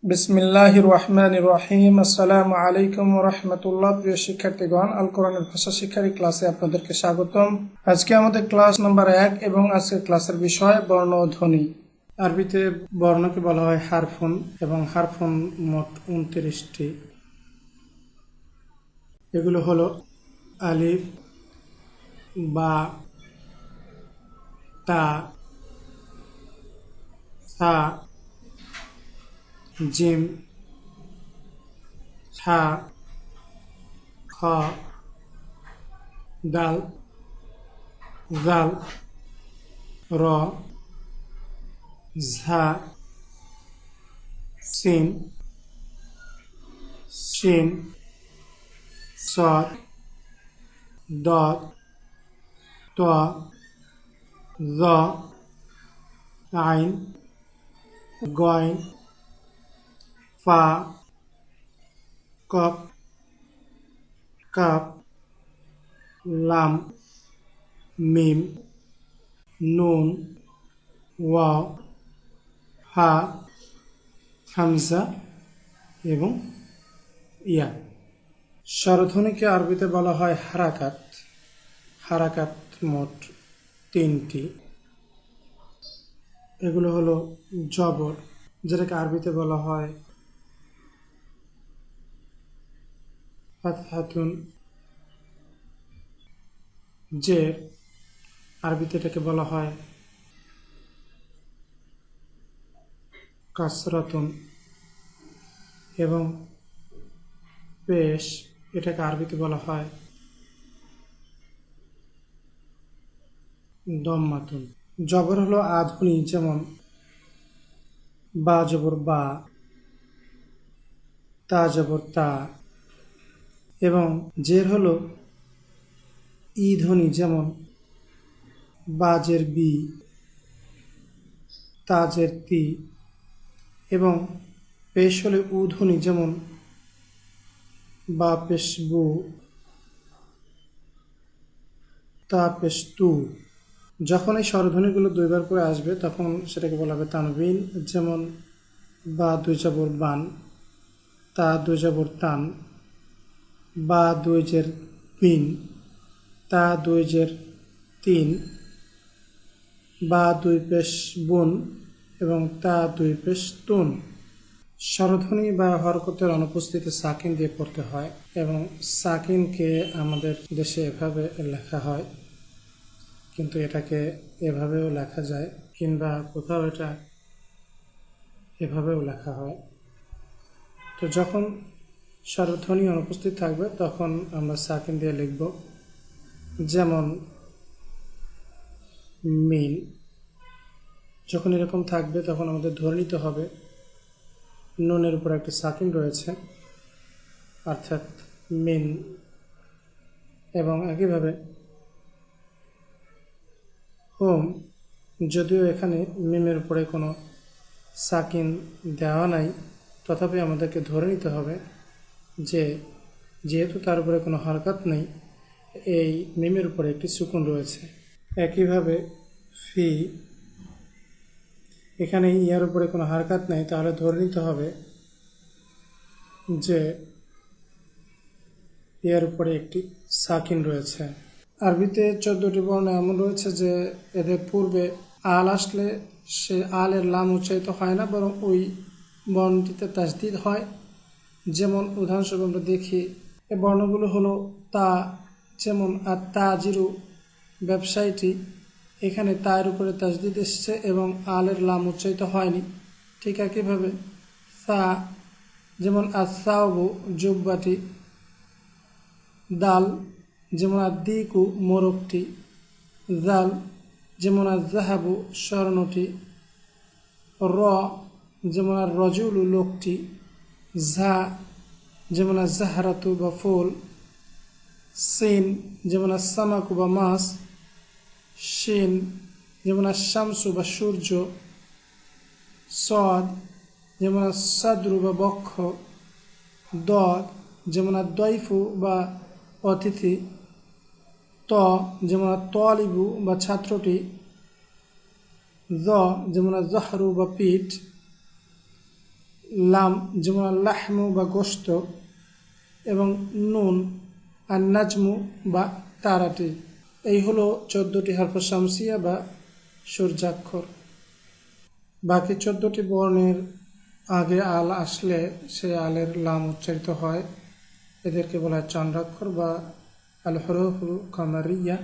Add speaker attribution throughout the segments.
Speaker 1: বিসমিল্লাহির রহমানির রহিম। আসসালামু আলাইকুম ওয়া রাহমাতুল্লাহ। প্রিয় শিক্ষার্থীগণ, আল কোরআনের ভাষা শিক্ষার ক্লাসে আপনাদেরকে স্বাগতম। আজকে আমাদের ক্লাস নাম্বার 1 এবং আজকের ক্লাসের বিষয় বর্ণ ও ধ্বনি। আরবিতে বর্ণকে বলা হয় হারফুন এবং হারফুন মোট 29টি। এগুলো হলো আলিফ, বা, তা, সা, জিম, হা, খ, দাল, জাল, র, ঝা, সিন, শিন, সদ, দদ, ত, য, আইন, গইন, ফা, কফ, কাপ, লাম, মিম, নুন, ওয়াও, হা, হামজা এবং ইয়া। স্বরধ্বনিকে আরবিতে বলা হয় হারাকাত। হারাকাত মোট 3টি। এগুলো হলো জবর, যেটাকে আরবিতে বলা হয় ফাতহাতুন, জের, আরবিতে এটাকে বলা হয় কাসরাতুন, এবং পেশ, এটাকে আরবিতে বলা হয় দম্মাতুন। জবর হলো আধুনি, যেমন বা জবর বা, তা জবর তা, এবং জের হলো ই ধ্বনি, যেমন বাজের বি, তাজের তি, এবং পেশ হলে উ ধ্বনি, যেমন বা পেশ বু, তা পেশ তু। যখন এই স্বরধ্বনিগুলো দুইবার করে আসবে তখন সেটাকে বলা হবে তানবিন, যেমন বা দুই জবর বান, তা দুই জবর তান, বা দুই জের বিন, তা দুই জের তিন, বা দুই পেশ বুন এবং তা দুই পেশ তুন। স্বরধ্বনি বা হরকতের অনুপস্থিতি সাকিন দিয়ে পড়তে হয়, এবং সাকিনকে আমাদের দেশে এভাবে লেখা হয়, কিন্তু এটাকে এভাবেও লেখা যায়, কিংবা কোথাও এটা এভাবেও লেখা হয়। তো যখন স্বরধ্বনি অনুপস্থিত থাকবে তখন আমরা সাকিন দিয়ে লিখব, যেমন মিন। যখন এরকম থাকবে তখন আমাদের ধরে নিতে হবে নুনের উপর একটি সাকিন রয়েছে, অর্থাৎ মিন। এবং একইভাবে হোম, যদিও এখানে মিমের উপরে কোনো সাকিন দেওয়া নাই, তথাপি আমাদেরকে ধরে নিতে হবে যে যেহেতু তার উপরে কোনো হরকত নেই, এই মিমের উপরে একটি সুকুন রয়েছে। একইভাবে ফি, এখানে ইয়ার উপরে কোনো হরকত নেই, তাহলে ধরে নিতে হবে যে ইয়ার উপরে একটি সাকিন রয়েছে। আরবিতে 14টি বর্ণ এমন রয়েছে যে এদের পূর্বে আল আসলে সে আলের লাম উচ্চারিত হয় না, বরং ওই বর্ণটিতে তাসদিদ হয়। যেমন উদাহরণস্বরূপ আমরা দেখি, এই বর্ণগুলো হলো তা, যেমন আর তাজিরু, ব্যবসায়ীটি, এখানে তার উপরে তাসদিদ এসছে এবং আলের লাম উচ্চারিত হয়নি। ঠিক একইভাবে সা, যেমন আসাউবু, জুব্বাটি, দাল, যেমন আর দিকু, মোরগটি, জাল, যেমন আর জাহাবু, স্বর্ণটি, র, যেমন আর রজুলু, লোকটি, ঝা, যেমন আর জাহারাতু বা ফুল, সিন, যেমন আর সামাকু বা মাছ, শিন, যেমন আর শামসু বা সূর্য, সদ, যেমন আর সাদরু বা বক্ষ, দদ, যেমন আর দয়ফু বা অতিথি, ত, যেমন আর তলিবু বা ছাত্রটি, জ, যেমন আর জহরু বা পিঠ, লাম যেমন লাহমু বা গোশত, এবং নুন আর নাজমু বা তারাটি। এই হলো 14টি হরফ শামসিয়া বা সূর্যাক্ষর। বাকি 14টি বর্ণের আগে আল আসলে সেই আলের লাম উচ্চারিত হয়, এদেরকে বলা হয় চন্দ্রাক্ষর বা আল হরফুল কামারিয়া।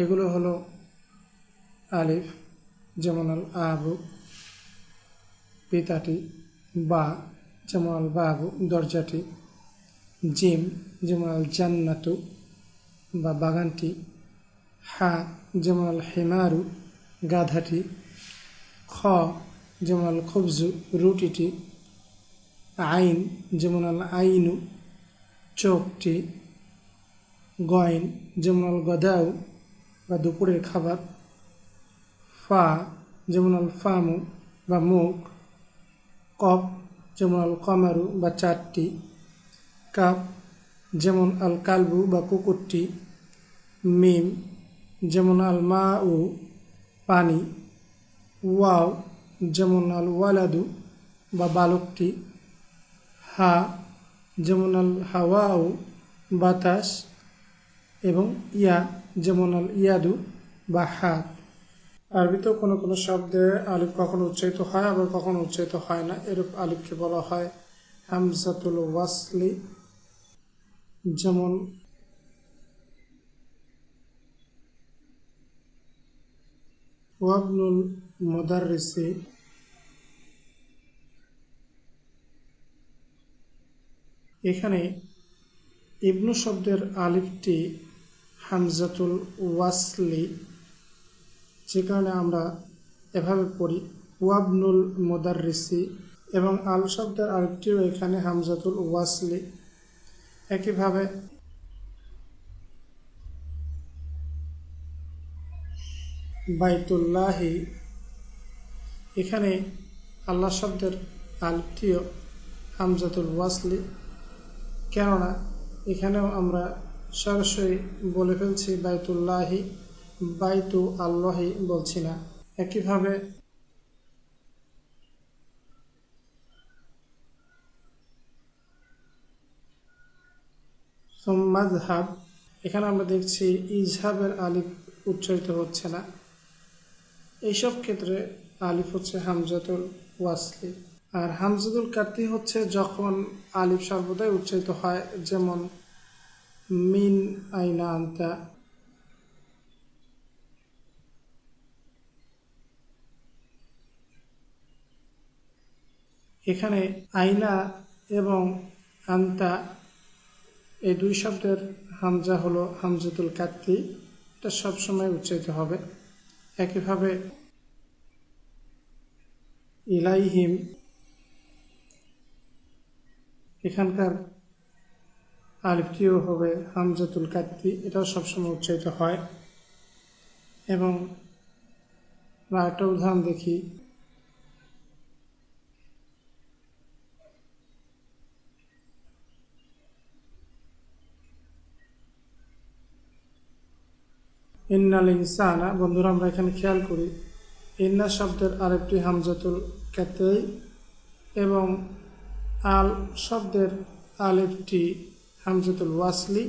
Speaker 1: এগুলো হলো আলিফ যেমন আল আবু পিতাটি, বা যেমন আল বাবু দরজাটি, জিম যেমন আল জান্নাতু বা বাগানটি, হা যেমন আল হিমারু গাধাটি, খ যেমন আল খুবজু রুটিটি, আইন যেমন আল আইনু চোখটি, গয়ন যেমন আল গদাউ বা দুপুরের খাবার, ফা যেমন আল ফামু বা মুখ, কফ যেমন আল কমারু বা চারটি, কাপ যেমন আল কালবু বা কুকুরটি, মিম যেমন আল মা উ পানি, ওয়াও যেমন আল ওয়ালাদু বা বালকটি, হা যেমন আল হাওয়াউ বাতাস, এবং ইয়া যেমন আল ইয়াদু বা হাত। আরবিতেও কোনো কোনো শব্দে আলিফ কখনো উচ্চারিত হয়, আবার কখনো উচ্চারিত হয় না। এরূপ আলিফকে বলা হয় হামজাতুল ওয়াসলি, যেমন ওয়াবনুল মুদাররিসি। এখানে ইবনু শব্দের আলিফটি হামজাতুল ওয়াসলি, যে কারণে আমরা এভাবে পড়ি ওয়াবনুল মুদাররিসি, এবং আল শব্দের আলিফটিও এখানে হামজাতুল ওয়াসলি। একইভাবে বাইতুল্লাহি, এখানে আল্লাহ শব্দের আলিফটিও হামজাতুল ওয়াসলি, কেননা এখানেও আমরা সরাসরি বলে ফেলছি বাইতুল্লাহি, বাইতু আল্লাহি বলছি না। একইভাবে মাযহাব, এখানে আমরা দেখছি ইজহাবের আলিফ উচ্চারিত হচ্ছে না। এইসব ক্ষেত্রে আলিফ হচ্ছে হামজাতুল ওয়াসলি। আর হামজাতুল কাতি হচ্ছে যখন আলিফ সর্বদাই উচ্চারিত হয়, যেমন মিন আইনা আনতা। এখানে আইনা এবং আন্তা এই দুই শব্দের হামজা হলো হামজাতুল কাতি, এটা সবসময় উচ্চারিত হবে। একইভাবে ইলাইহিম, এখানকার আলিফটিও হবে হামজাতুল কাতি, এটাও সবসময় উচ্চারিত হয়। এবং একটা উদাহরণ দেখি, ইন্নাল ইনসানা। বন্ধুরা আমরা এখানে খেয়াল করি ইন্না শব্দের আরেকটি হামজাতুল কাতি এবং আল শব্দের আলিফটি হামজাতুল ওয়াসলি,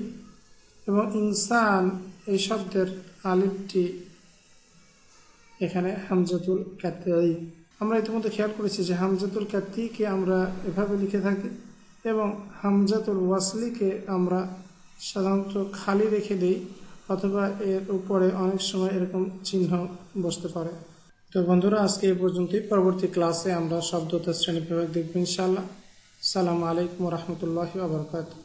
Speaker 1: এবং ইনসান এই শব্দের আলিফটি এখানে হামজাতুল কাতি। আমরা ইতিমধ্যে খেয়াল করেছি যে হামজাতুল কাতিকে আমরা এভাবে লিখে থাকি, এবং হামজাতুল ওয়াসলিকে আমরা সাধারণত খালি রেখে দিই, অথবা এর উপরে অনেক সময় এরকম চিহ্ন বসতে পারে। তো বন্ধুরা আজকে এই পর্যন্তই। পরবর্তী ক্লাসে আমরা শব্দতা শ্রেণী বিভাগ দেখব ইনশাআল্লাহ। আসসালামু আলাইকুম ওয়া রাহমাতুল্লাহি ওয়া বারাকাতুহু।